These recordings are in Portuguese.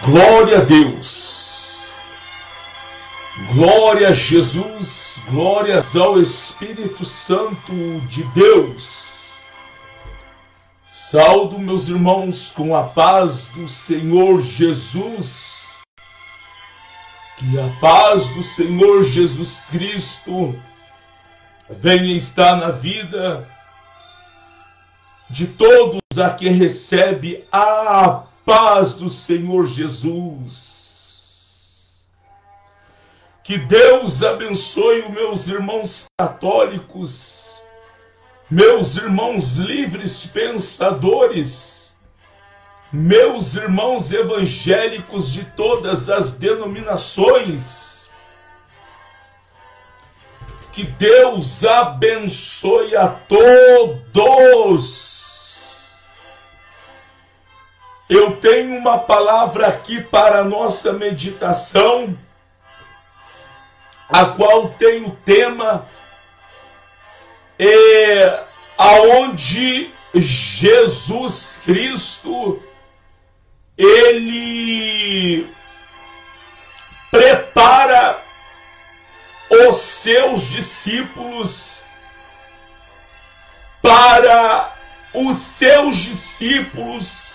Glória a Deus, glória a Jesus, glórias ao Espírito Santo de Deus. Saúdo meus irmãos com a paz do Senhor Jesus. Que a paz do Senhor Jesus Cristo venha estar na vida de todos a quem recebe a paz do Senhor Jesus. Que Deus abençoe os meus irmãos católicos, meus irmãos livres pensadores, meus irmãos evangélicos de todas as denominações. Que Deus abençoe a todos. Eu tenho uma palavra aqui para a nossa meditação, a qual tem o tema aonde Jesus Cristo ele prepara os seus discípulos para os seus discípulos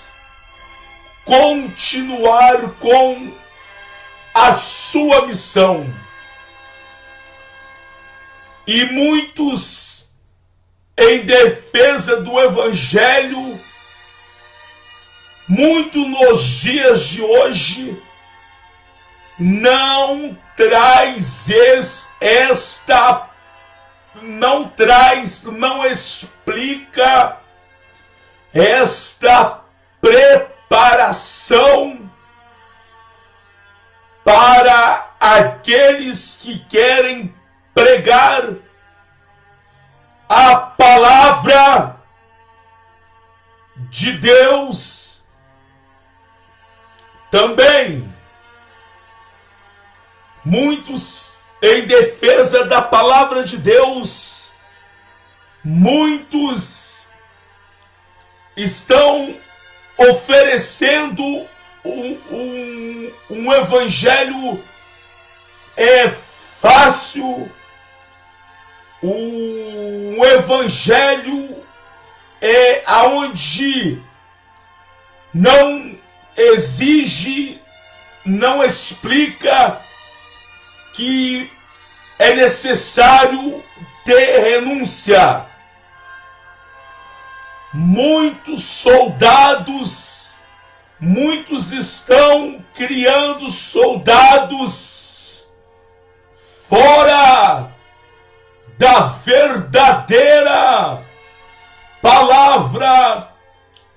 continuar com a sua missão. E muitos, em defesa do Evangelho, muito nos dias de hoje, não explica esta preparação para aqueles que querem pregar a palavra de Deus. Também muitos em defesa da palavra de Deus, muitos estão oferecendo um evangelho fácil, um evangelho aonde não exige, não explica que é necessário ter renúncia. Muitos soldados, muitos estão criando soldados fora da verdadeira palavra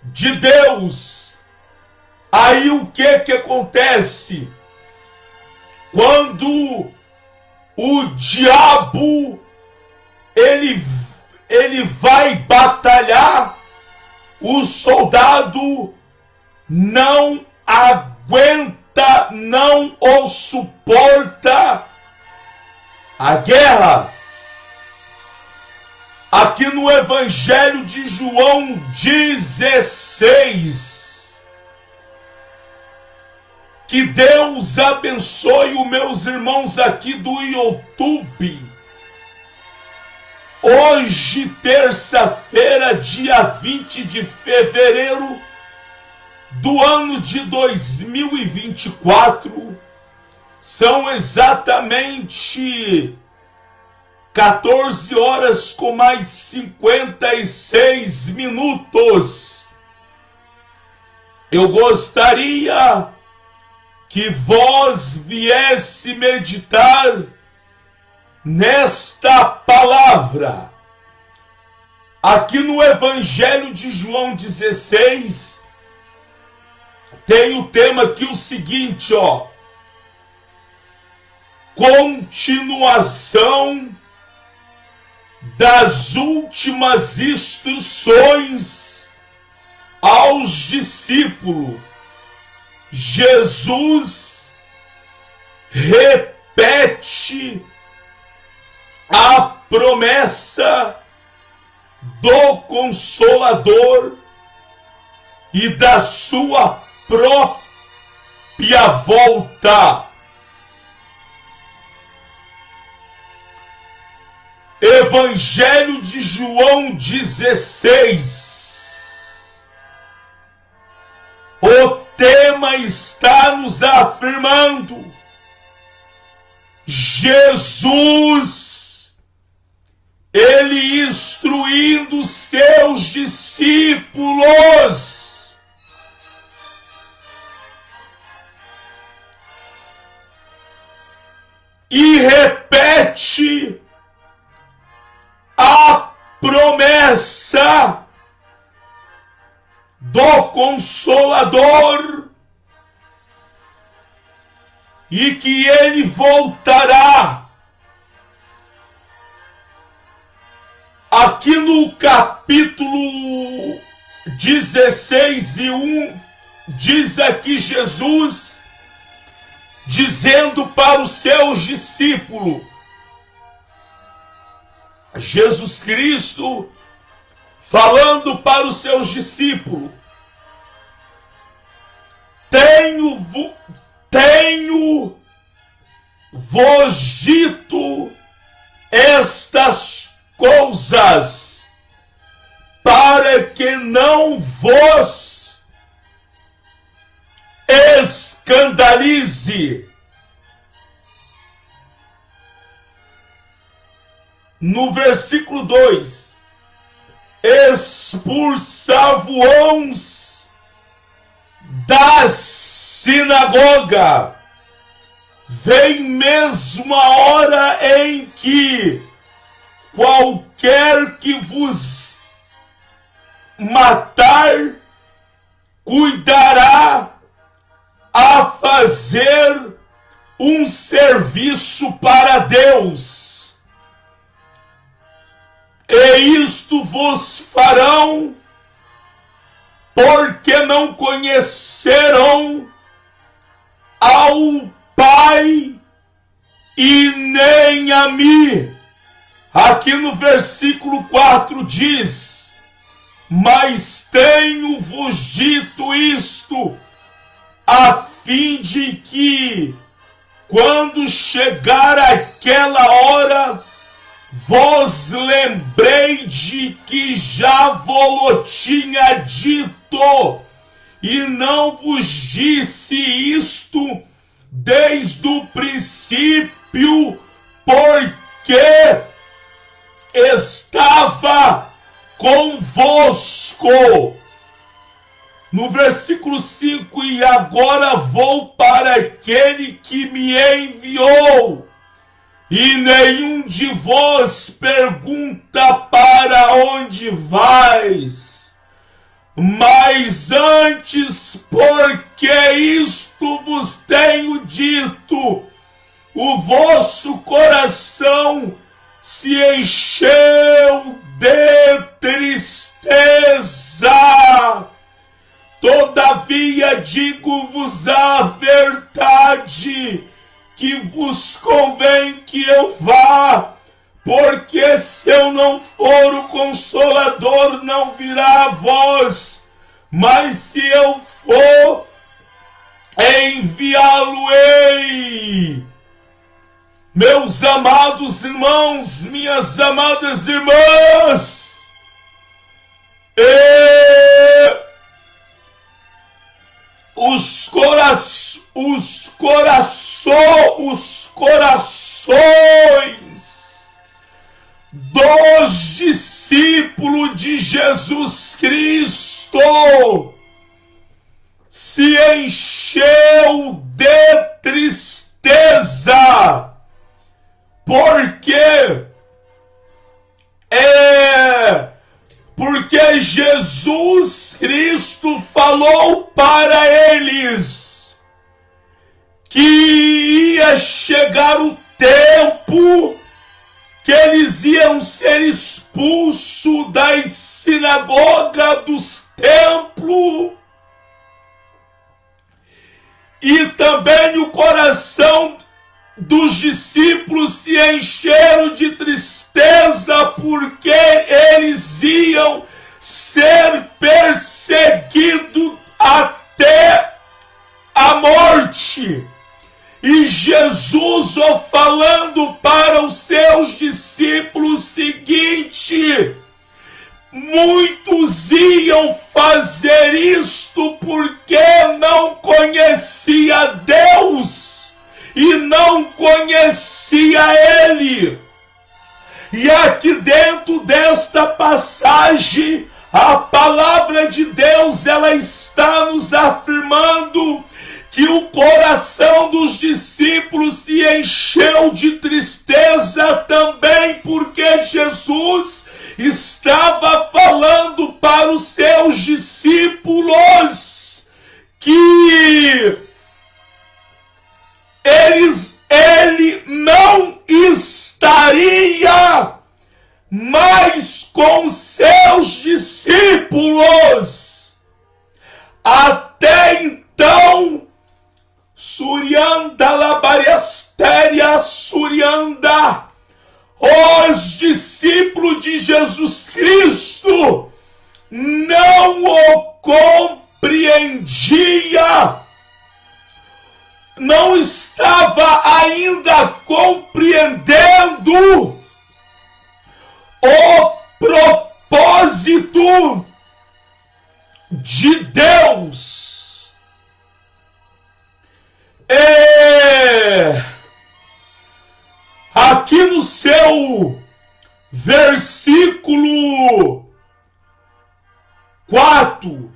de Deus. Aí o que acontece? Quando o diabo ele vai batalhar, o soldado não aguenta, não o suporta a guerra. Aqui no Evangelho de João 16, que Deus abençoe os meus irmãos aqui do YouTube. Hoje, terça-feira, dia 20 de fevereiro do ano de 2024, são exatamente 14 horas com mais 56 minutos. Eu gostaria que vós viesse meditar nesta palavra. Aqui no Evangelho de João 16, tem o tema aqui o seguinte, continuação das últimas instruções aos discípulos. Jesus repete a promessa do Consolador e da sua e a volta. Evangelho de João 16. O tema está nos afirmando: Jesus, ele instruindo seus discípulos, e repete a promessa do Consolador, e que ele voltará. Aqui no capítulo 16:1, diz aqui Jesus dizendo para os seus discípulos, Jesus Cristo falando para os seus discípulos: tenho vos dito estas coisas, para que não vos escandalize. No versículo 2, expulsar-vos da sinagoga. Vem mesmo a hora em que qualquer que vos matar cuidará a fazer um serviço para Deus. E isto vos farão, porque não conheceram ao Pai e nem a mim. Aqui no versículo 4 diz: mas tenho-vos dito isto, a fim de que, quando chegar aquela hora, vos lembrei de que já vos tinha dito, e não vos disse isto desde o princípio, porque estava convosco. No versículo 5, e agora vou para aquele que me enviou, e nenhum de vós pergunta para onde vais, mas antes, porque isto vos tenho dito, o vosso coração se encheu de tristeza. Todavia digo-vos a verdade, que vos convém que eu vá, porque se eu não for, o Consolador não virá a vós, mas se eu for, enviá-lo-ei. Meus amados irmãos, minhas amadas irmãs, os corações dos discípulos de Jesus Cristo se encheu de tristeza, porque Jesus Cristo falou para eles que ia chegar o tempo que eles iam ser expulsos das sinagogas, dos templos, e também o coração dos discípulos se encheram de tristeza, porque eles iam ser perseguidos até a morte. Jesus falando para os seus discípulos o seguinte: muitos iam fazer isto porque não conhecia Deus e não conhecia Ele. E aqui dentro desta passagem, a palavra de Deus, ela está nos afirmando que o coração dos discípulos se encheu de tristeza também, porque Jesus estava falando para os seus discípulos que ele não estaria mais com seus discípulos. Até então, Surianda Labariastéria Surianda, os discípulos de Jesus Cristo não o compreendia, não estava ainda compreendendo o propósito de Deus. Aqui no seu versículo 4,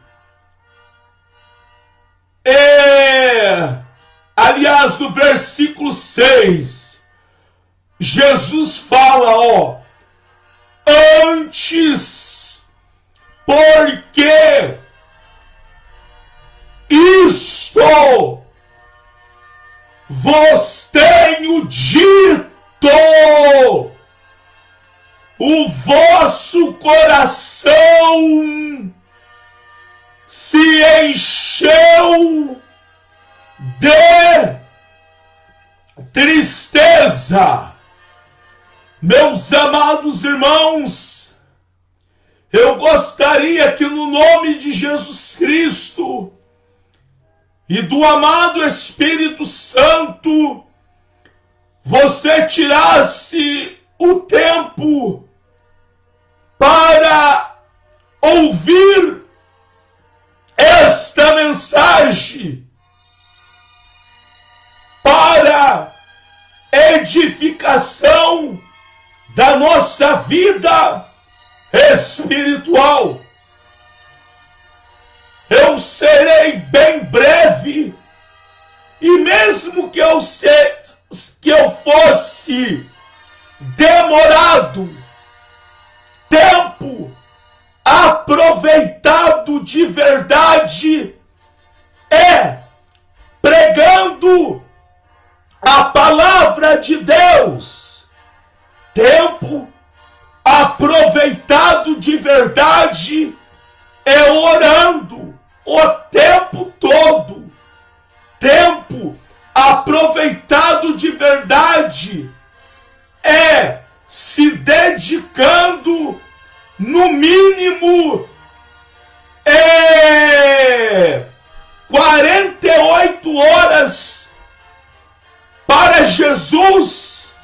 aliás, no versículo 6, Jesus fala, antes, porque isto vos tenho dito, o vosso coração se encheu de tristeza. Meus amados irmãos, eu gostaria que no nome de Jesus Cristo e do amado Espírito Santo, você tirasse o tempo para ouvir esta mensagem, para edificação da nossa vida espiritual. Eu serei bem breve, e mesmo que eu fosse demorado, tempo aproveitado de verdade é pregando a palavra de Deus. Tempo aproveitado de verdade é orando o tempo todo. Tempo aproveitado de verdade é se dedicando no mínimo 48 horas para Jesus,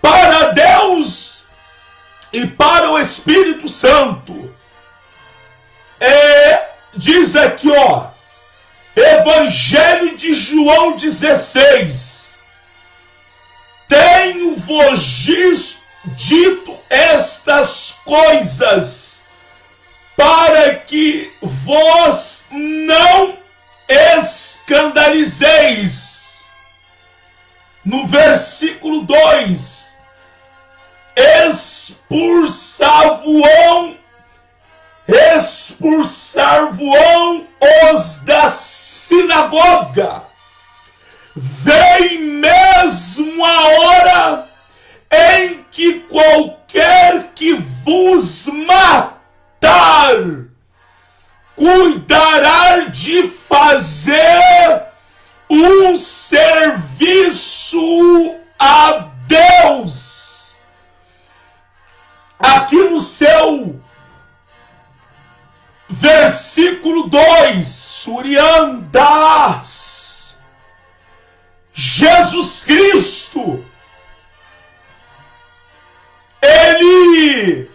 para Deus e para o Espírito Santo. Diz aqui, Evangelho de João 16: tenho-vos dito estas coisas, para que vos não escandalizeis. No versículo 2: expulsar-vos-ão os da sinagoga. Vem mesmo a hora em que qualquer que vos matar cuidará de fazer um serviço a Deus. Aqui no seu versículo 2, Suriandas, Jesus Cristo, ele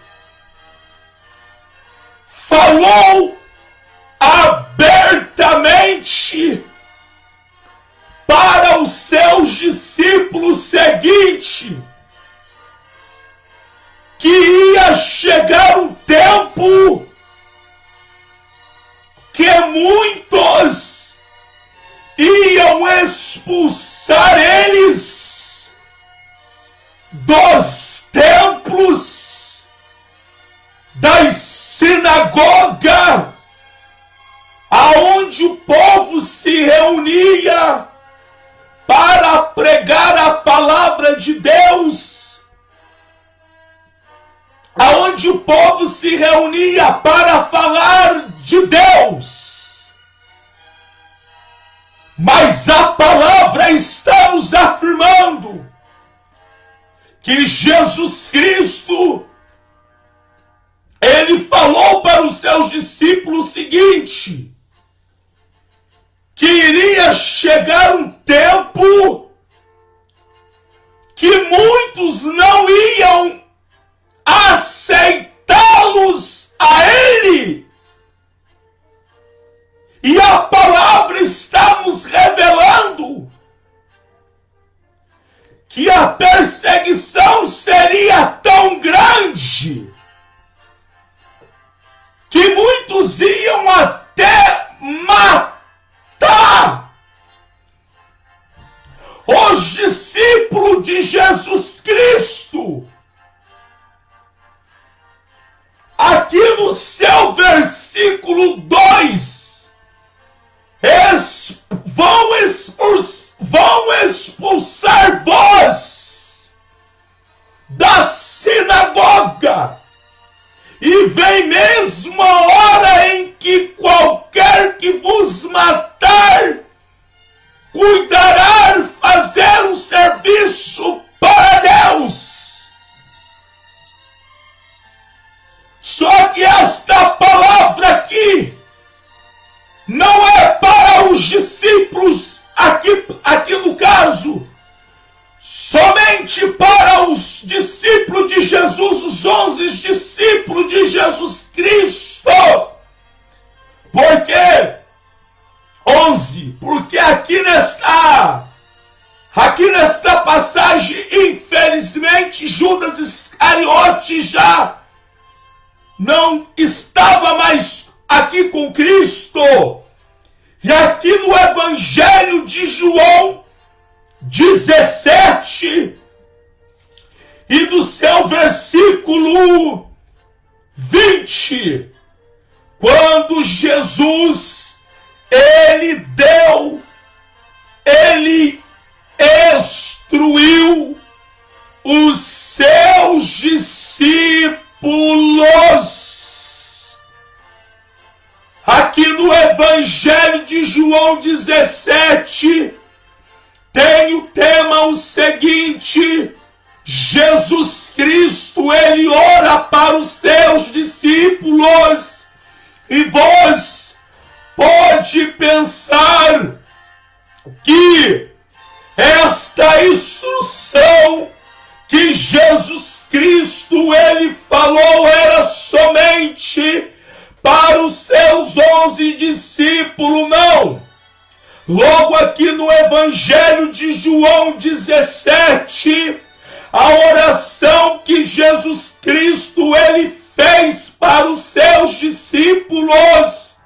falou abertamente para os seus discípulos seguinte, que ia chegar um tempo que muitos iam expulsar eles dos templos, das sinagogas, aonde o povo se reunia para pregar a palavra de Deus, aonde o povo se reunia para falar de Deus. Mas a palavra está nos afirmando que Jesus Cristo, ele falou para os seus discípulos o seguinte, que iria chegar um tempo que muitos não iam aceitá-los a ele. E a palavra está nos revelando que a perseguição seria tão grande que muitos iam até matar os discípulos de Jesus Cristo. Aqui no seu versículo 2, vão expulsar vós da sinagoga, e vem mesmo a hora em que qualquer que vos matar cuidará fazer um serviço para Deus. Só que esta palavra aqui não é para os discípulos, aqui no caso, somente para os discípulos de Jesus, os 11 discípulos de Jesus Cristo. Por quê? 11, porque aqui nesta passagem, infelizmente, Judas Iscariote já não estava mais aqui com Cristo. E aqui no Evangelho de João 17 e do seu versículo 20, quando Jesus ele instruiu os seus discípulos. Aqui no Evangelho de João 17, tem o tema o seguinte: Jesus Cristo, ele ora para os seus discípulos, e vós pode pensar que esta instrução que Jesus Cristo ele falou era somente para os seus 11 discípulos. Não. Logo aqui no Evangelho de João 17, a oração que Jesus Cristo ele fez para os seus discípulos,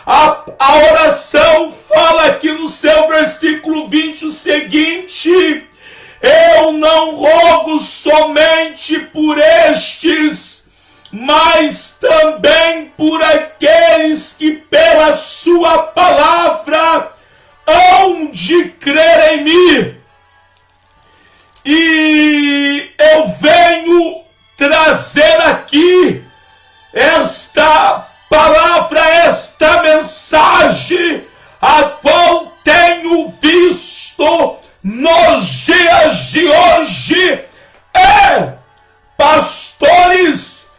a oração fala aqui no seu versículo 20 o seguinte: eu não rogo somente por estes, mas também por aqueles que pela sua palavra hão de crer em mim. E eu venho trazer aqui esta palavra, esta mensagem, a qual tenho visto nos dias de hoje, pastores,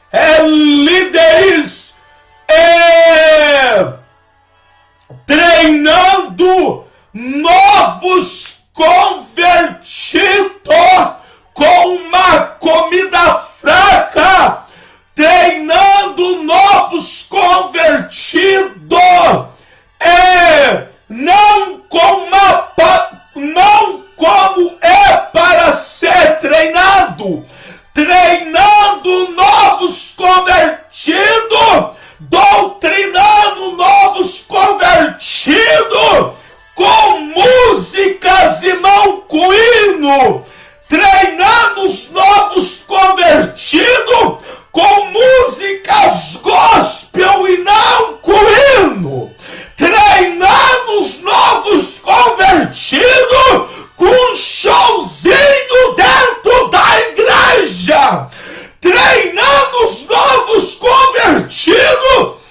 líderes, treinando novos conselheiros treinando os novos convertidos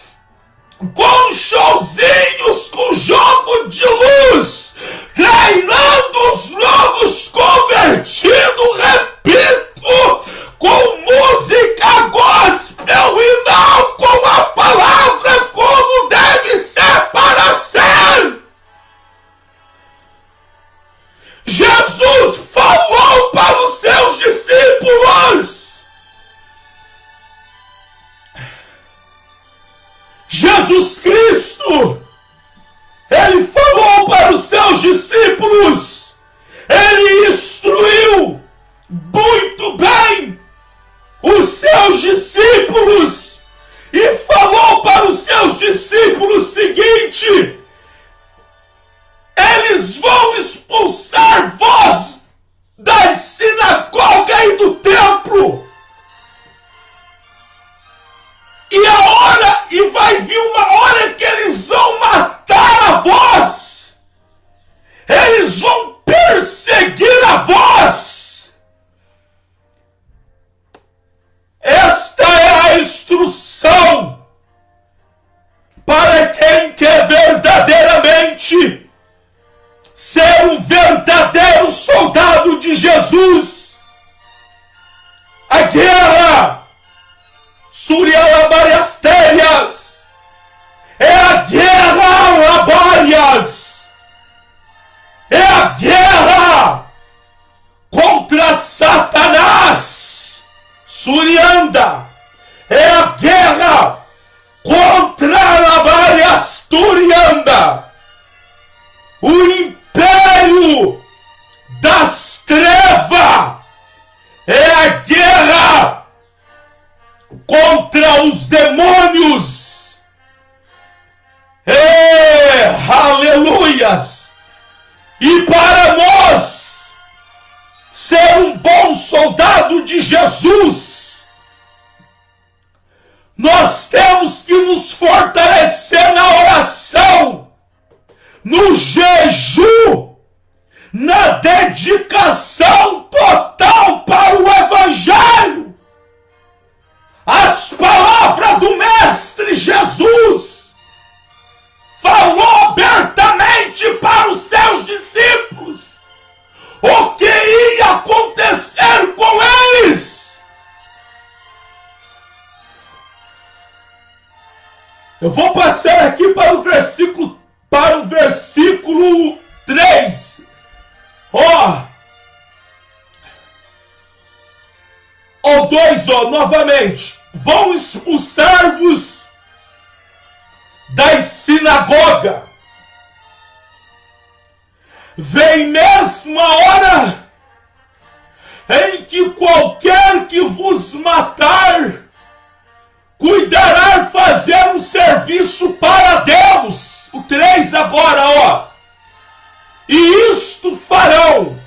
com showzinhos, com jogo de luz, treinando os novos convertidos, repito, com música gospel e não com a palavra como deve ser para ser. Jesus falou para os seus discípulos. Jesus Cristo, ele falou para os seus discípulos, ele instruiu muito bem os seus discípulos e falou para os seus discípulos o seguinte: eles vão expulsar vós da sinagoga e do templo. E vai vir uma hora que eles vão matar a vós. Eles vão perseguir a vós. Esta é a instrução para quem quer verdadeiramente ser um verdadeiro soldado de Jesus. A guerra Surialabariastérias é a guerra Labárias, é a guerra contra Satanás. Surianda é a guerra contra Labárias Turianda, o império das trevas, é a guerra contra os demônios. Aleluias! E para nós ser um bom soldado de Jesus, nós temos que nos fortalecer na oração, no jejum, na dedicação total para o Evangelho. As palavras do Mestre Jesus falou abertamente para os seus discípulos o que ia acontecer com eles. Eu vou passar aqui para o versículo 3. Ou 2, novamente. Vão expulsar-vos das sinagogas. Vem mesmo a hora em que qualquer que vos matar cuidará fazer um serviço para Deus. O 3 agora, E isto farão,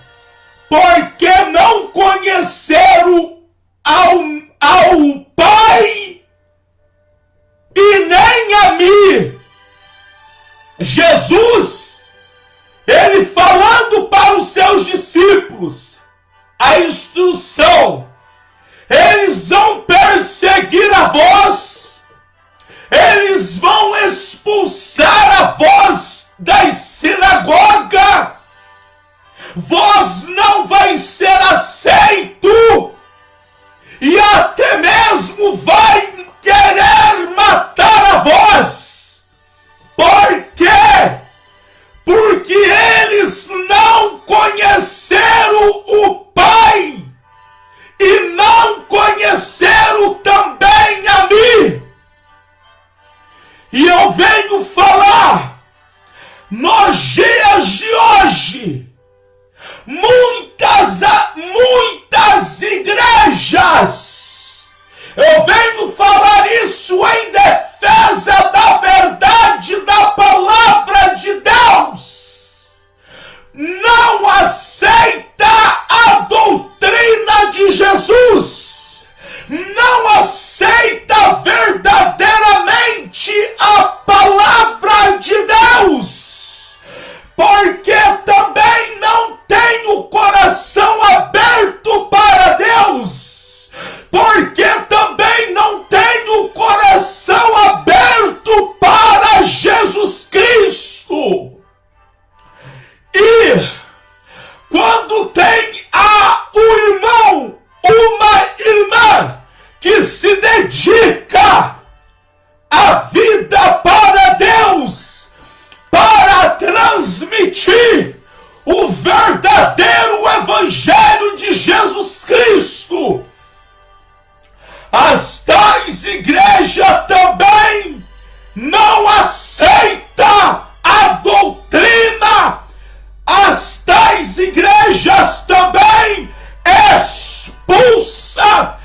porque não conheceram ao Pai e nem a mim. Jesus, ele falando para os seus discípulos a instrução: eles vão perseguir a vós, eles vão expulsar a vós das sinagogas, vós não vai ser aceito e até mesmo vai querer matar a vós. Por quê? Porque eles não conheceram o Pai e não conheceram também a mim. E eu venho falar, nos dias de hoje, muitas igrejas, eu venho falar isso em defesa da verdade da palavra de Deus, não aceita a doutrina de Jesus, não aceita verdadeiramente a palavra de Deus, porque também não tem o coração aberto para Deus, porque que se dedica a vida para Deus, para transmitir o verdadeiro Evangelho de Jesus Cristo. As tais igrejas também não aceita a doutrina. As tais igrejas também expulsa,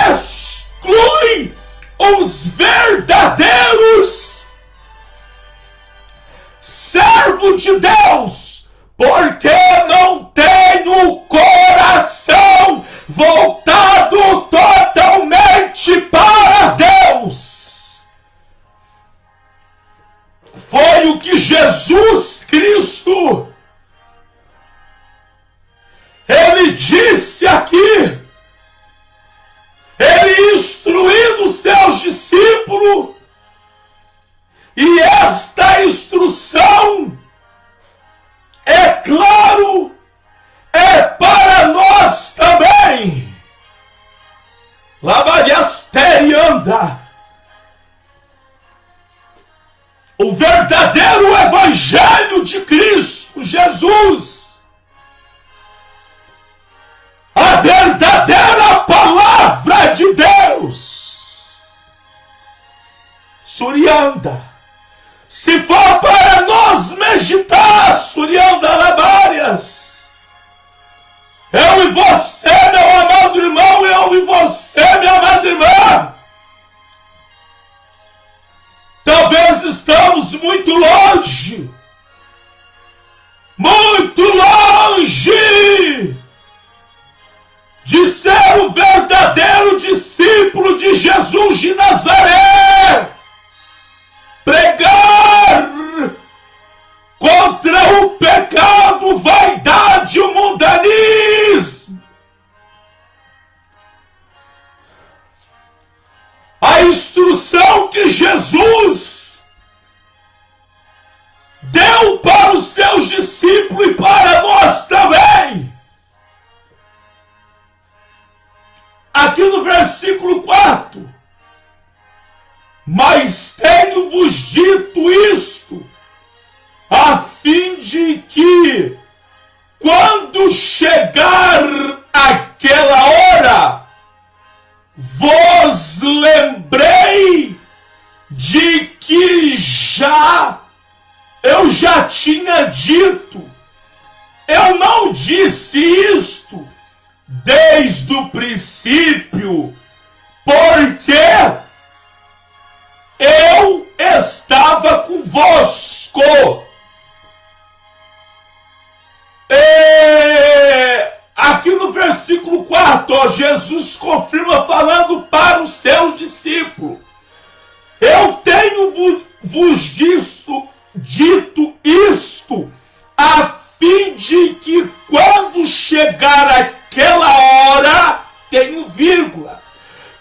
exclui os verdadeiros servos de Deus, porque não tem o coração voltado totalmente para Deus. Foi o que Jesus Cristo, ele disse aqui, ele instruindo os seus discípulos, e esta instrução, é claro, é para nós também. Lavariasterianda. O verdadeiro Evangelho de Cristo Jesus, a verdadeira palavra de Deus. Surianda. Se for para nós meditar, Surianda Labárias, eu e você, meu amado irmão, eu e você, minha amada irmã, talvez estamos muito longe de ser o verdadeiro discípulo de Jesus de Nazaré, pregar contra o pecado, vaidade e o mundanismo. A instrução que Jesus deu para os seus discípulos e para nós também. Aqui no versículo 4. Mas tenho-vos dito isto, a fim de que, quando chegar aquela hora, vos lembrei de que eu já tinha dito. Eu não disse isto desde o princípio, porque eu estava convosco. Aqui no versículo 4, ó, Jesus confirma falando para os seus discípulos. Eu tenho vos dito isto, a fim de que quando chegar aquela hora, tenho vírgula,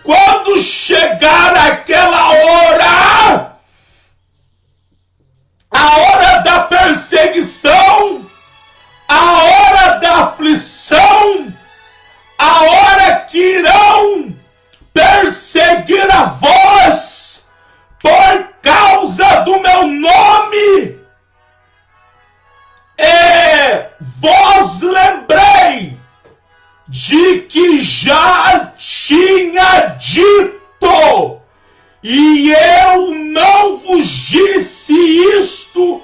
quando chegar aquela hora, a hora da perseguição, a hora da aflição, a hora que irão perseguir a vós por causa do meu nome, vos lembrei de que já tinha dito, e eu não vos disse isto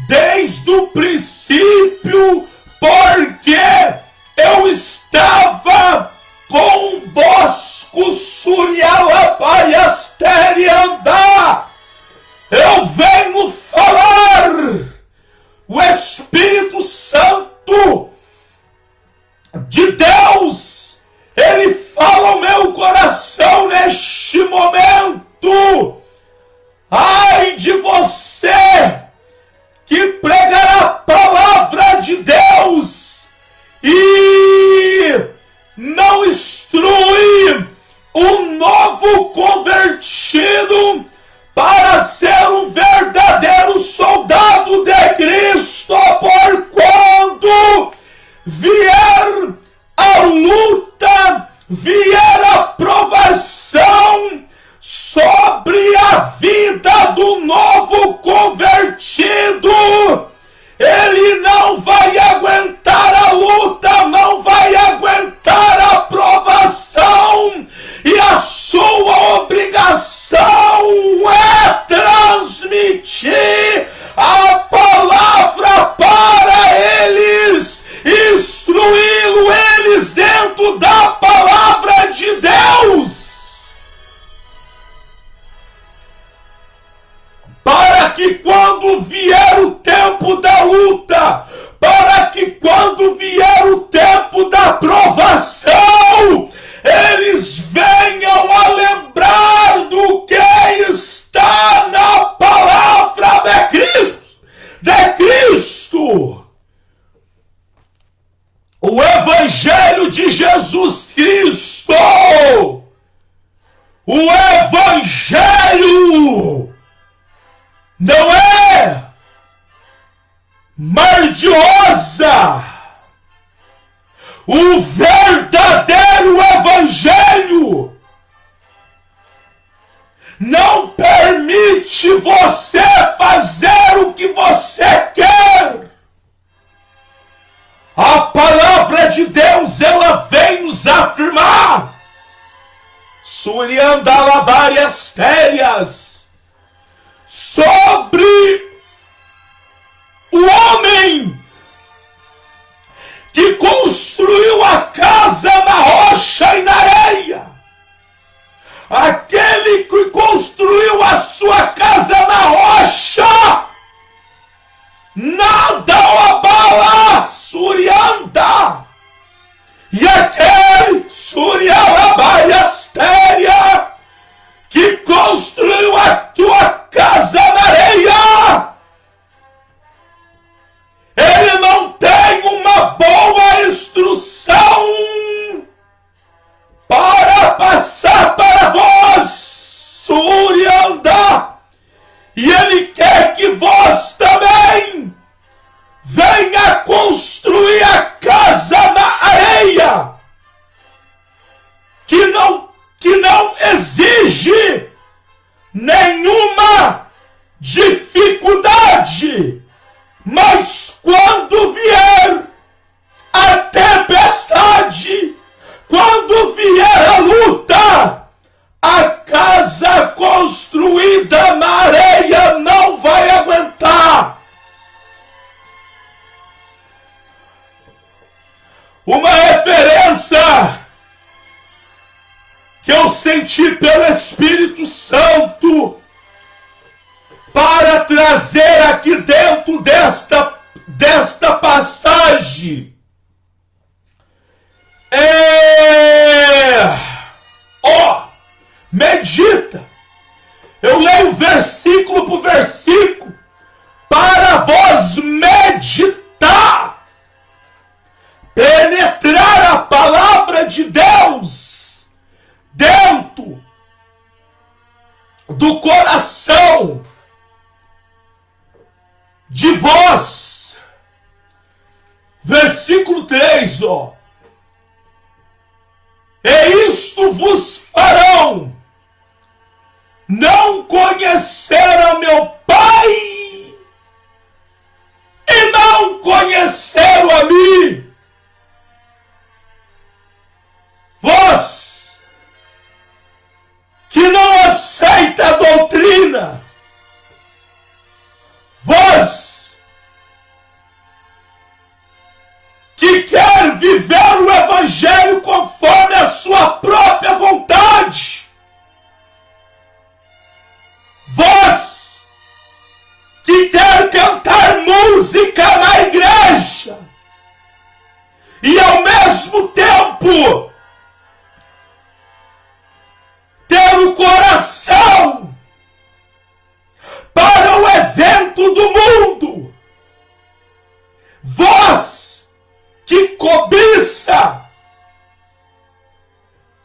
desde o princípio, porque eu estava convosco, Surialapaiasteriandá. Eu venho falar, o Espírito Santo de Deus, ele fala ao meu coração neste momento. Ai de você que pregará a palavra de Deus e não instrui um novo convertido para ser um verdadeiro soldado de Cristo, por quando vier a luta, vier a provação, sua obrigação é transmitir a palavra para eles, instruí-lo eles dentro da palavra de Deus, para que quando vier o tempo da luta, para que quando vier o tempo da provação, eles venham a lembrar do que está na palavra de Cristo. O Evangelho de Jesus Cristo, o Evangelho não é mar de rosa. O verdadeiro Evangelho não permite você fazer o que você quer. A palavra de Deus, ela vem nos afirmar, Surianda Labárias Férias, sobre o homem que construiu a casa na rocha e na areia. Aquele que construiu a sua casa na rocha, nada o abala, Surianda. E aquele, Surialabai Astéria, que construiu a tua casa na areia, ele não tem uma boa instrução para passar para vós, Surianda. E ele quer que vós também venha construir a casa na areia, que não exige nenhuma dificuldade, mas quando vier a tempestade, quando vier a luta, a casa construída na areia não vai aguentar. Uma referência que eu senti pelo Espírito Santo para trazer aqui dentro desta passagem medita. Eu leio versículo por versículo para vós meditar, penetrar a palavra de Deus dentro do coração de vós. Versículo 3, E isto vos farão não conhecer a meu Pai e não conhecer a mim. Vós que não aceita a doutrina, vós que quer viver o Evangelho conforme a sua própria vontade, vós que quer cantar música na igreja e ao mesmo tempo ter o coração para o evento do mundo, vós que cobiça,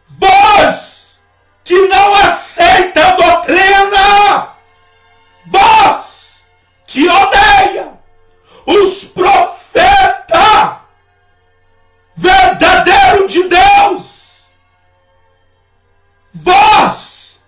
vós que não aceita a doutrina, vós que odeia os profetas verdadeiro de Deus, vós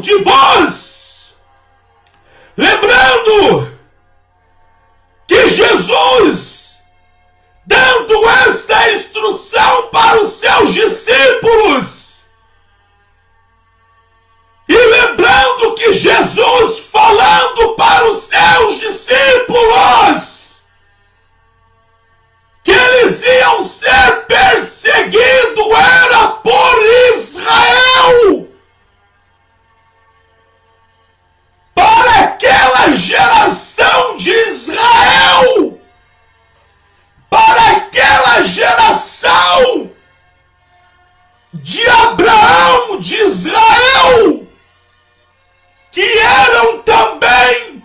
de vós. Lembrando que Jesus, dando esta instrução para os seus discípulos, e lembrando que Jesus falando para os seus discípulos que eles iam ser perseguidos era por Israel, para aquela geração de Israel, para aquela geração de Abraão, de Israel, que eram também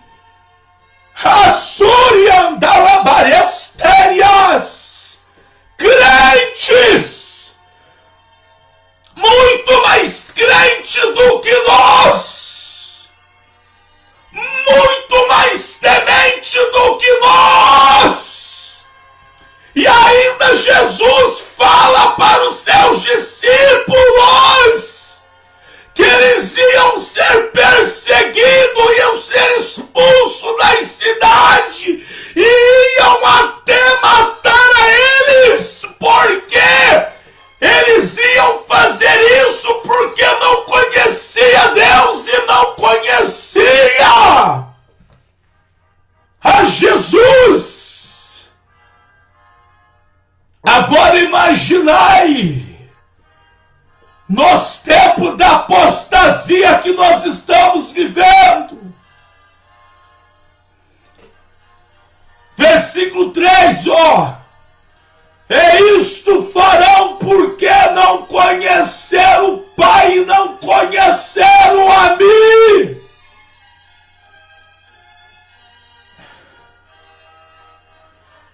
Assuriandalabaresterias, crentes, muito mais crente do que nós, muito mais temente do que nós. E ainda Jesus fala para os seus discípulos que eles iam ser perseguidos, iam ser expulsos das cidades, e iam até matar a eles, porque eles iam fazer isso porque não conhecia Deus e não conhecia a Jesus. Agora imaginai, nos tempos da apostasia que nós estamos vivendo. Versículo 3, e isto farão porque não conheceram o Pai e não conheceram a mim.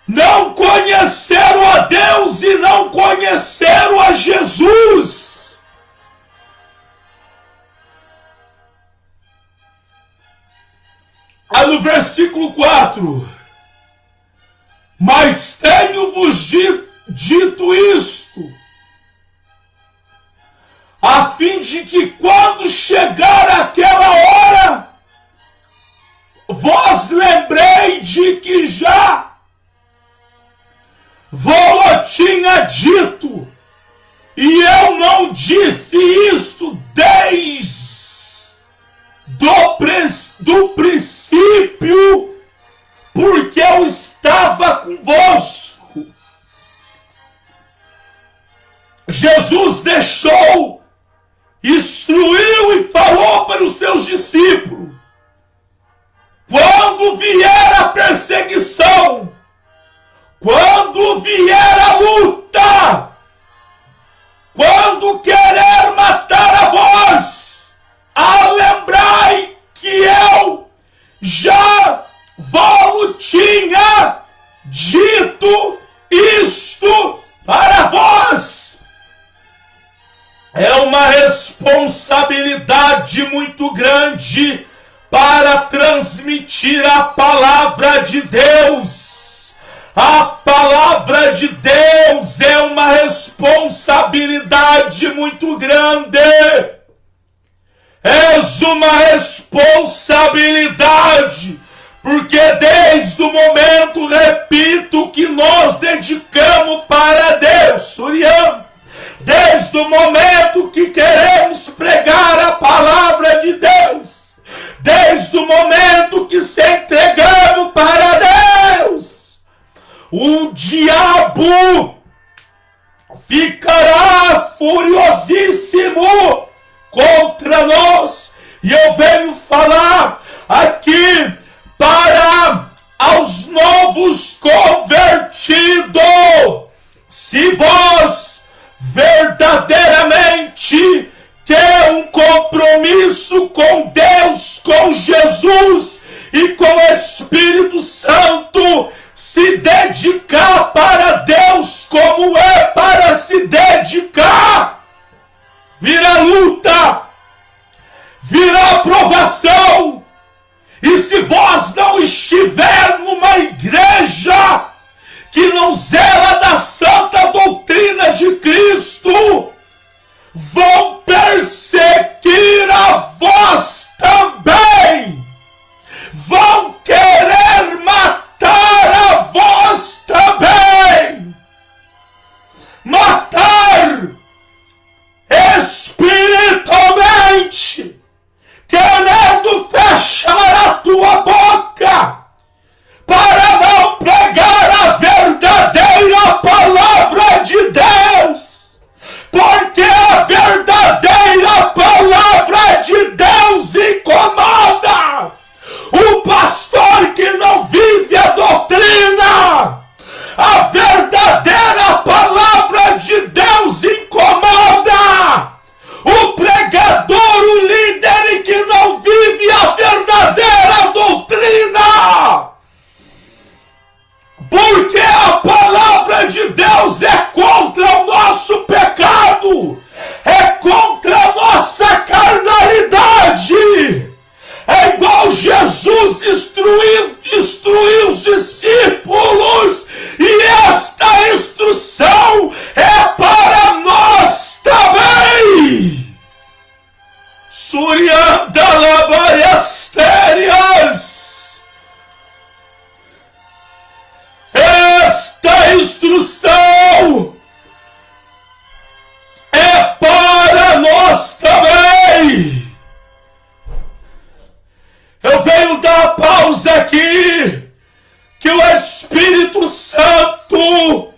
Não conheceram a Deus e não conheceram a Jesus. No versículo 4, mas tenho-vos dito isto, a fim de que quando chegar aquela hora, vós lembrei de que já vou tinha dito, e eu não disse isto desde do princípio, porque eu estava convosco. Jesus deixou, instruiu e falou para os seus discípulos: quando vier a perseguição, quando vier a luta, quando querer matar a vós, lembrai que eu já vos tinha dito isto para vós. É uma responsabilidade muito grande para transmitir a palavra de Deus. A palavra de Deus é uma responsabilidade muito grande. É uma responsabilidade, porque desde o momento, repito, que nós dedicamos para Deus, desde o momento que queremos pregar a palavra de Deus, desde o momento que se entregamos para Deus, o diabo ficará furiosíssimo contra nós. E eu venho falar aqui para aos novos convertidos: se vós verdadeiramente quer um compromisso com Deus, com Jesus e com o Espírito Santo, se dedicar para Deus como é para se dedicar, virá luta, virá provação. E se vós não estiver numa igreja que não zela da santa doutrina de Cristo, vão perseguir a vossa Jesus instruiu os discípulos, e esta instrução é para nós também. Suriandalabariastérias. Esta instrução é para nós também. Eu venho dar pausa aqui, que o Espírito Santo,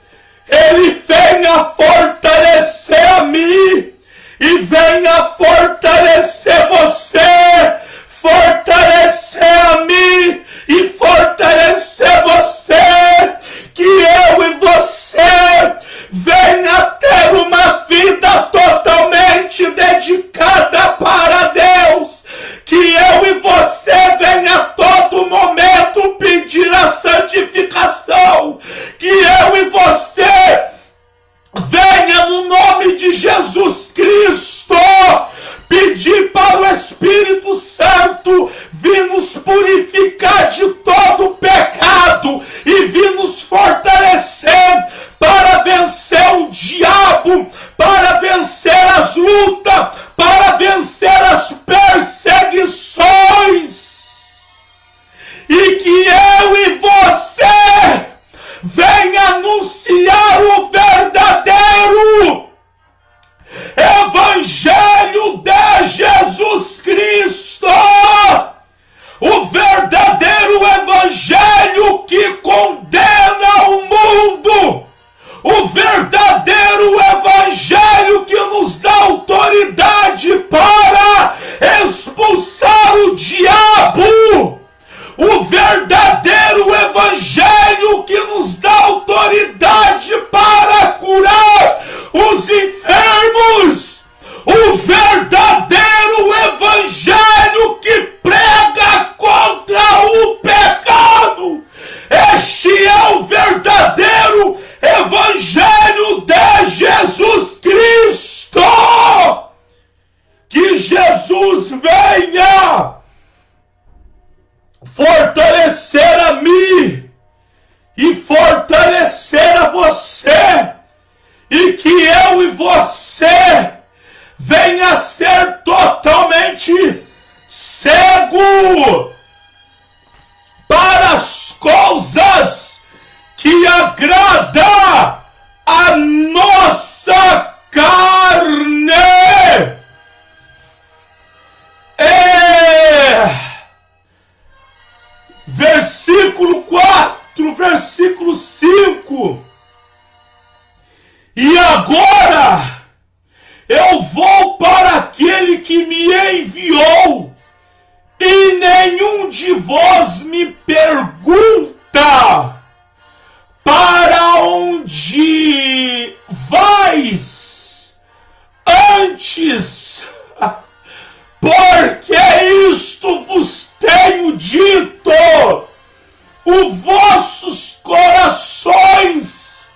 ele venha fortalecer a mim e venha fortalecer você, fortalecer a mim e fortalecer você, que eu e você venha ter uma vida totalmente dedicada para Deus, que eu e você venha a todo momento pedir a santificação, que eu e você venha no nome de Jesus Cristo pedir para o Espírito Santo vir nos purificar de todo pecado e vir nos fortalecer para vencer o diabo, para vencer as lutas, para vencer as perseguições. E que eu e você venha anunciar o verdadeiro Evangelho de Jesus Cristo, o verdadeiro Evangelho que condena o mundo, o verdadeiro Evangelho que nos dá autoridade para expulsar o diabo, o verdadeiro Evangelho que nos dá autoridade para curar os enfermos, o verdadeiro Evangelho que prega contra o pecado. Este é o verdadeiro Evangelho de Jesus Cristo. Que Jesus venha fortalecer a mim e fortalecer a você, e que eu e você venha ser totalmente cego para as coisas que agrada a nossa carne. Versículo 4, versículo 5. E agora eu vou para aquele que me enviou, e nenhum de vós me pergunta: para onde vais? Antes, porque isto vos tenho dito, os vossos corações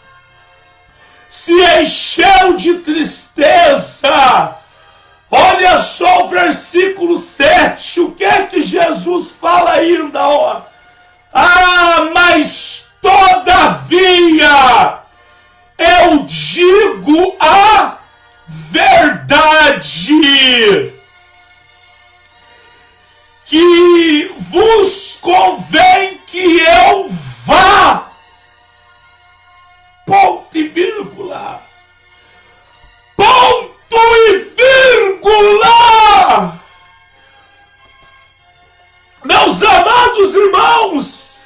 se encheram de tristeza. Olha só o versículo 7, o que é que Jesus fala ainda, ó? Mas todavia eu digo a verdade, que vos convém que eu vá. Ponto e vírgula. Ponto e vírgula. Meus amados irmãos,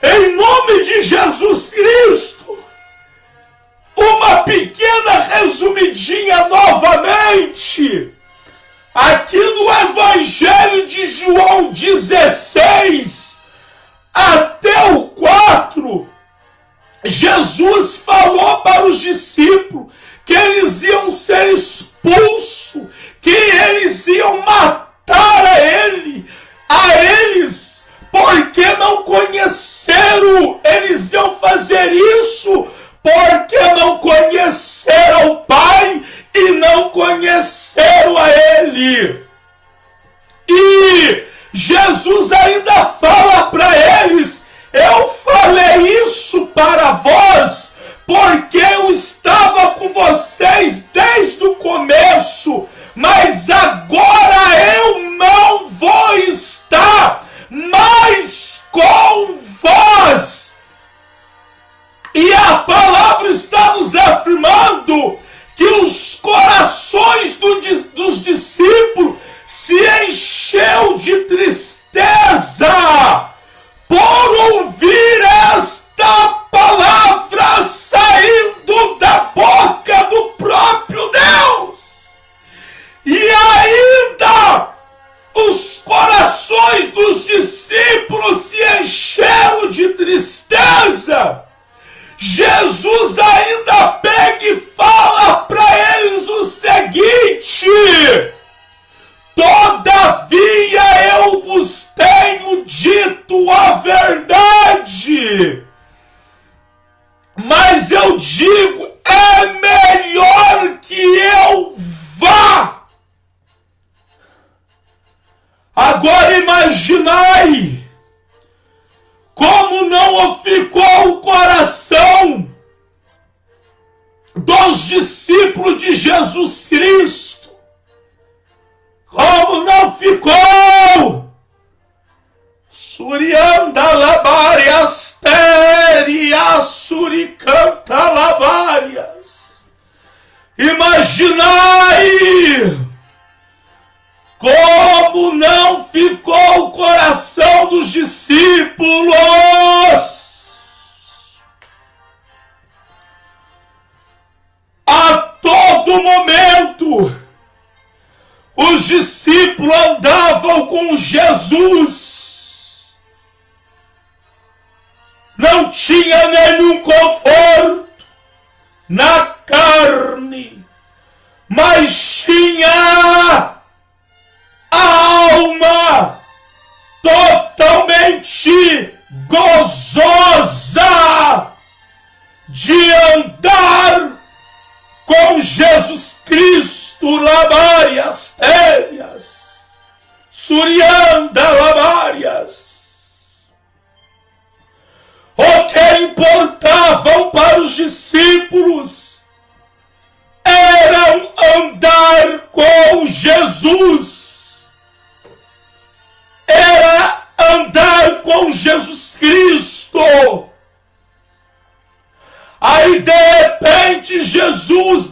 em nome de Jesus Cristo, uma pequena resumidinha novamente. Aqui no Evangelho de João 16 até o 4, Jesus falou para os discípulos que eles iam ser expulsos, que eles iam matar a eles, porque não conheceram, eles iam fazer isso porque não conheceram o Pai e não conheceram a Ele. E Jesus ainda fala para eles: eu falei isso para vós, porque eu estava com vocês desde o começo, mas agora eu não vou estar mais com vós. E a palavra está nos afirmando que os corações dos discípulos se encheu de tristeza por ouvir esta palavra saindo da boca do próprio Deus. E ainda os corações dos discípulos se encheram de tristeza. Jesus ainda pega e fala para eles o seguinte: todavia eu vos tenho dito a verdade, mas eu digo, é melhor que eu vá. Agora imaginai como não ficou o coração dos discípulos de Jesus Cristo. Como não ficou? Surianda labarias teria suricanta labarias. Imaginai como não ficou o coração dos discípulos. A todo momento os discípulos andavam com Jesus. Não tinha nenhum conforto na carne, mas tinha a alma totalmente gozosa de andar com Jesus Cristo. Labarias térias, surianda labarias. O que importavam para os discípulos era andar com Jesus. Era andar com Jesus Cristo. Aí de repente Jesus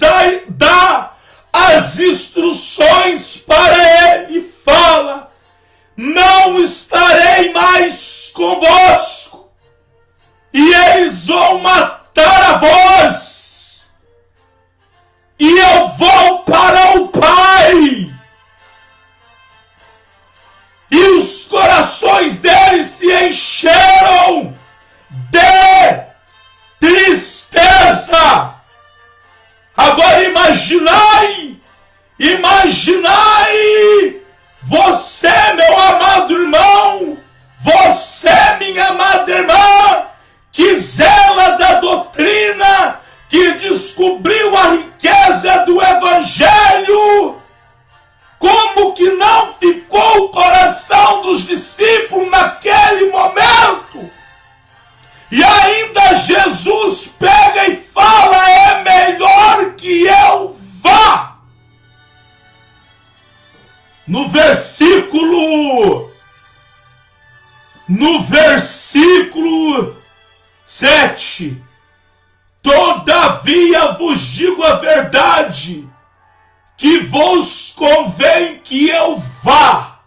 dá as instruções para ele e fala: não estarei mais convosco, e eles vão matar a vós, e eu vou para o Pai. E os corações deles se encheram de tristeza. Agora imaginai você, meu amado irmão, você, minha amada irmã, que zela da doutrina, que descobriu a riqueza do Evangelho. Como que não ficou o coração dos discípulos naquele momento? E ainda Jesus pega e fala: é melhor que eu vá. No versículo 7, todavia vos digo a verdade, que vos convém que eu vá.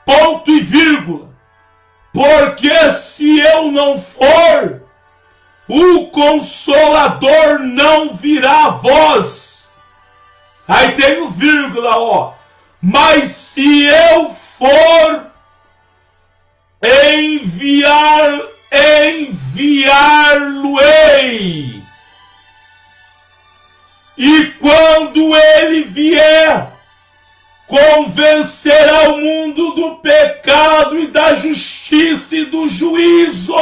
Ponto e vírgula. Porque se eu não for, o Consolador não virá a vós. Aí tem o vírgula, ó. Mas se eu for, enviar-lo-ei. E quando ele vier, convencerá o mundo do pecado e da justiça e do juízo.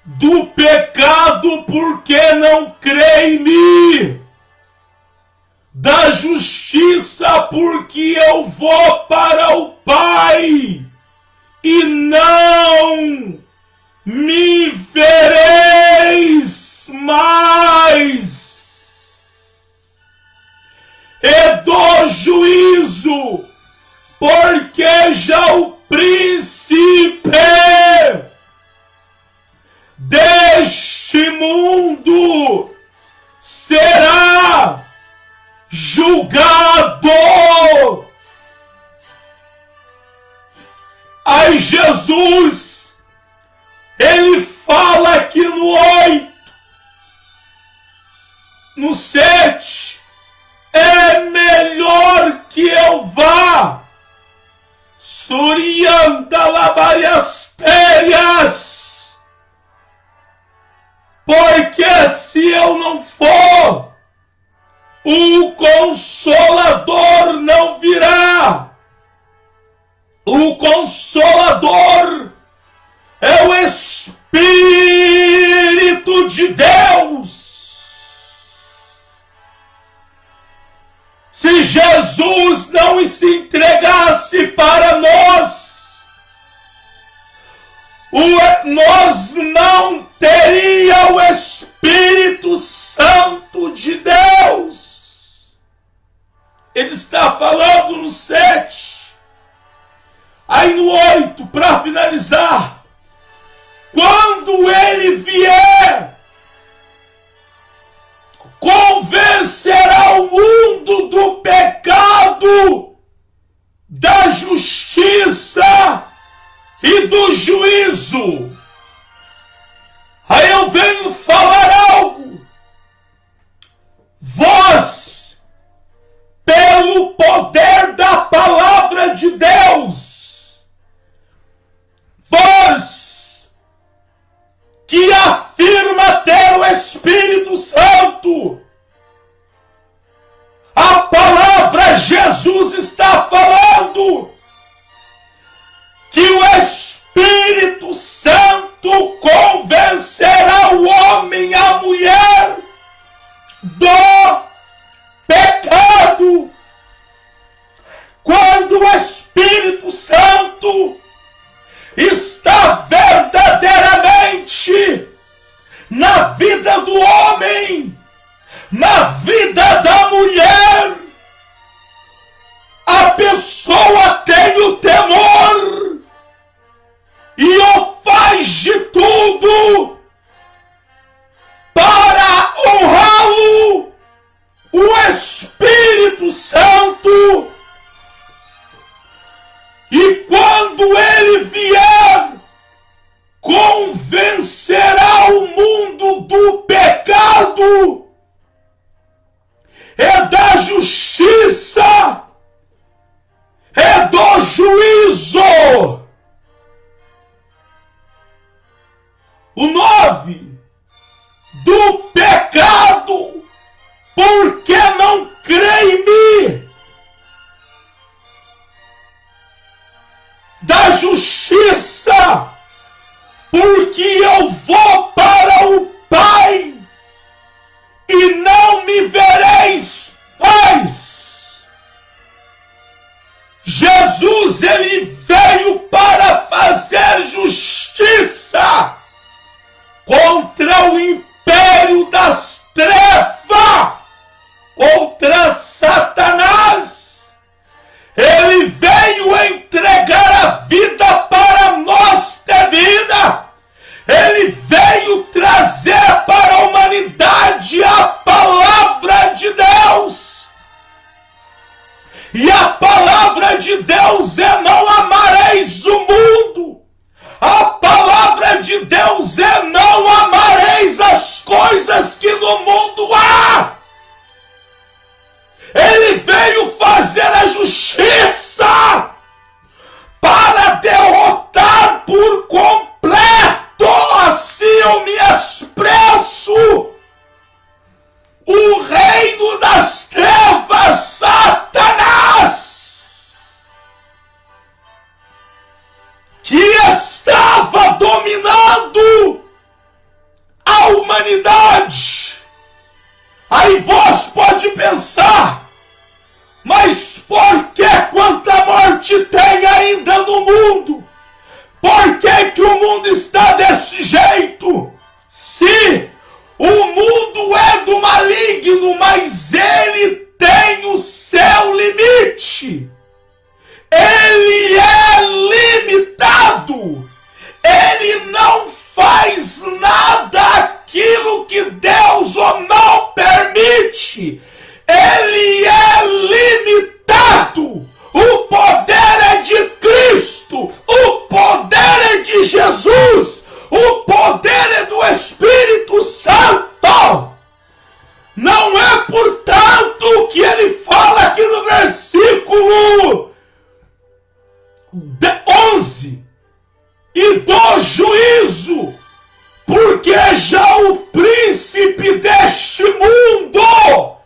Do pecado porque não crê em mim. da justiça, porque eu vou para o Pai e não me vereis mais. E do juízo, porque já o príncipe deste mundo será julgado. Aí Jesus, ele fala aqui no 8, no 7, é melhor que eu vá, Surianda labariastérias, porque se eu não for, o Consolador não virá. O Consolador é o Espírito de Deus. Se Jesus não se entregasse para nós, nós não teríamos o Espírito Santo de Deus. Ele está falando no 7. Aí no 8, para finalizar, quando ele vier, convencerá o mundo do pecado, da justiça e do juízo. Aí eu venho falar algo. Vós, pelo poder da palavra de Deus, vós que afirma ter o Espírito Santo, a palavra Jesus está falando que o Espírito Santo convencerá o homem e a mulher do pecado. Quando o Espírito Santo está verdadeiramente na vida do homem, na vida da mulher, a pessoa tem o temor e o faz de tudo para honrá-lo, o Espírito Santo. E quando ele vier, convencerá o mundo do pecado e da justiça e do juízo. O 9, do pecado, porque não crê em mim. Da justiça, porque eu vou para o Pai e não me vereis mais. Jesus, ele veio para fazer justiça contra o império das trevas, contra Satanás. Ele veio entregar a vida para nós ter vida. Ele veio trazer para a humanidade a palavra de Deus. E a palavra de Deus é: não amareis o mundo. A palavra de Deus é: não amareis as coisas que no mundo há. Ele veio fazer a justiça para derrotar por completo, assim eu me expresso, o reino das trevas, Satanás, que estava dominando a humanidade. Aí vós pode pensar: está desse jeito. Se o mundo é do maligno, mas ele tem o seu limite. Ele é limitado. Ele não faz nada aquilo que Deus ou não permite. Ele é limitado. O poder é de Cristo. O poder é de Jesus. O poder é do Espírito Santo. Não é, portanto, que ele fala aqui no versículo 11. E do juízo, porque já o príncipe deste mundo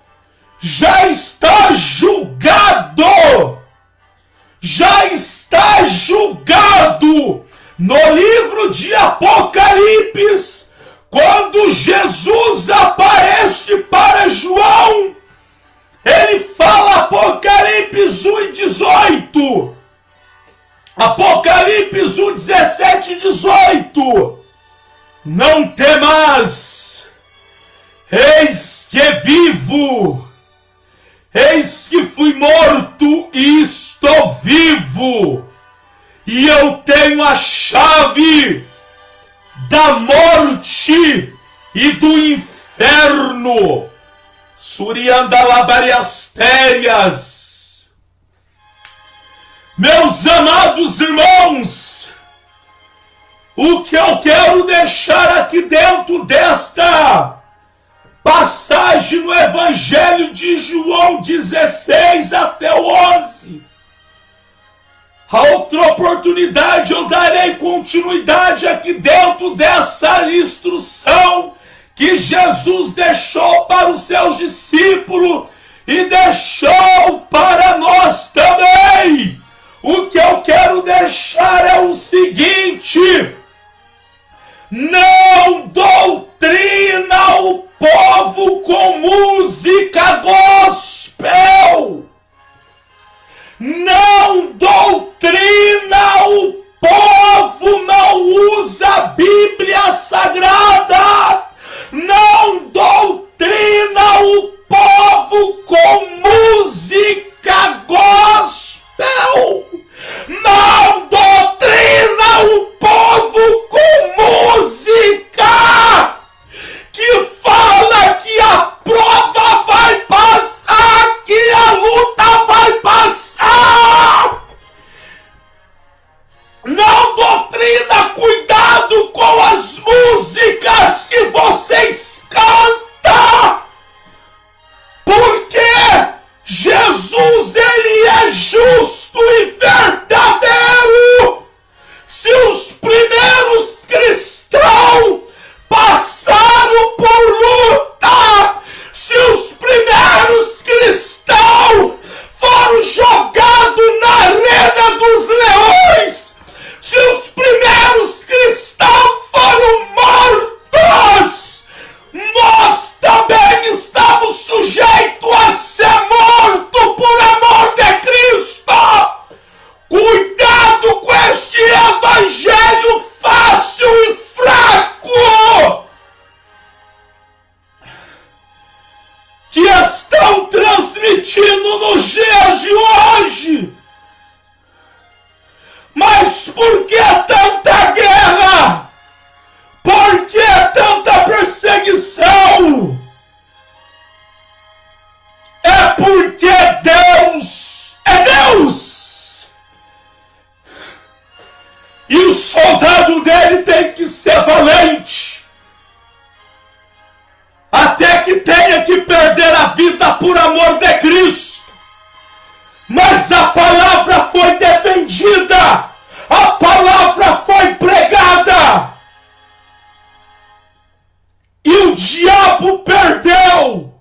já está julgado. Já está julgado. No livro de Apocalipse, quando Jesus aparece para João, ele fala, Apocalipse 1:18. Apocalipse 1:17 e 18. Não temas, eis que vivo, eis que fui morto e estou vivo, e eu tenho a chave da morte e do inferno. Suriandalabariastérias. Meus amados irmãos, o que eu quero deixar aqui dentro desta passagem no Evangelho de João 16 até o 11. A outra oportunidade eu darei continuidade aqui dentro dessa instrução que Jesus deixou para os seus discípulos e deixou para nós também. O que eu quero deixar é o seguinte: não doutrina o povo com música gospel. Não doutrina o povo, não usa a Bíblia Sagrada. Não doutrina o povo com música gospel. Não doutrina o povo com música que fala que a prova vai passar, que a luta vai passar. Não doutrina, cuidado com as músicas que vocês cantam, porque Jesus, ele é justo e verdadeiro. Se os primeiros cristãos passaram por luta, se os primeiros cristãos foram jogados na arena dos leões, se os primeiros cristãos foram mortos, nós também estamos sujeitos a ser mortos por amor de Cristo. Cuidado com este evangelho fácil e fraco que estão transmitindo nos dias de hoje. Mas por que tanta guerra? Por que tanta perseguição? É porque Deus é Deus. E o soldado dele tem que ser valente. Até que tenha que perder a vida por amor de Cristo. Mas a palavra foi defendida. A palavra foi pregada. E o diabo perdeu.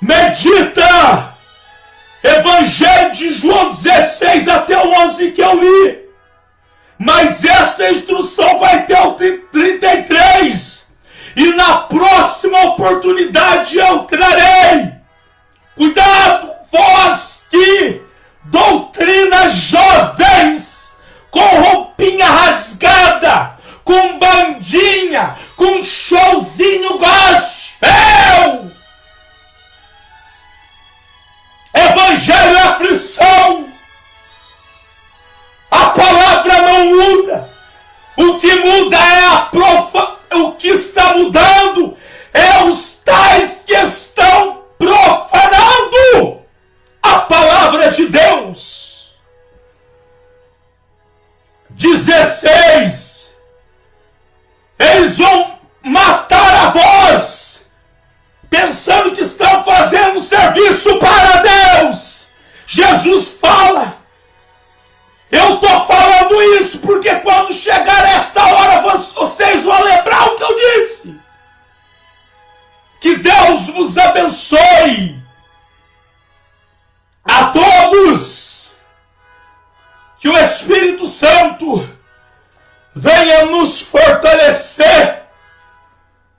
Medita. Evangelho de João 16 até o 11 que eu li. Mas essa instrução vai ter o 33. E na próxima oportunidade eu trarei. Cuidado, vós que doutrina jovens com roupinha rasgada, com bandinha, com showzinho gospel. Evangelho é aflição. A palavra não muda. O que muda é o que está mudando é os tais que estão profanando a palavra de Deus. 16. Eles vão matar a voz, pensando que estão fazendo serviço para Deus. Jesus fala: eu estou falando isso porque quando chegar esta hora vocês vão lembrar o que eu disse. Que Deus vos abençoe a todos. Que o Espírito Santo venha nos fortalecer.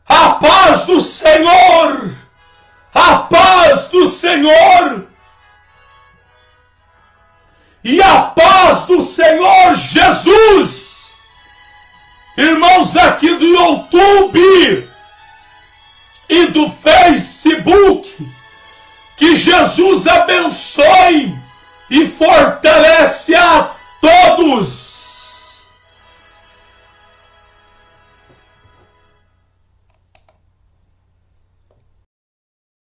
A paz do Senhor. A paz do Senhor. E a paz do Senhor Jesus. Irmãos aqui do YouTube e do Facebook, que Jesus abençoe e fortaleça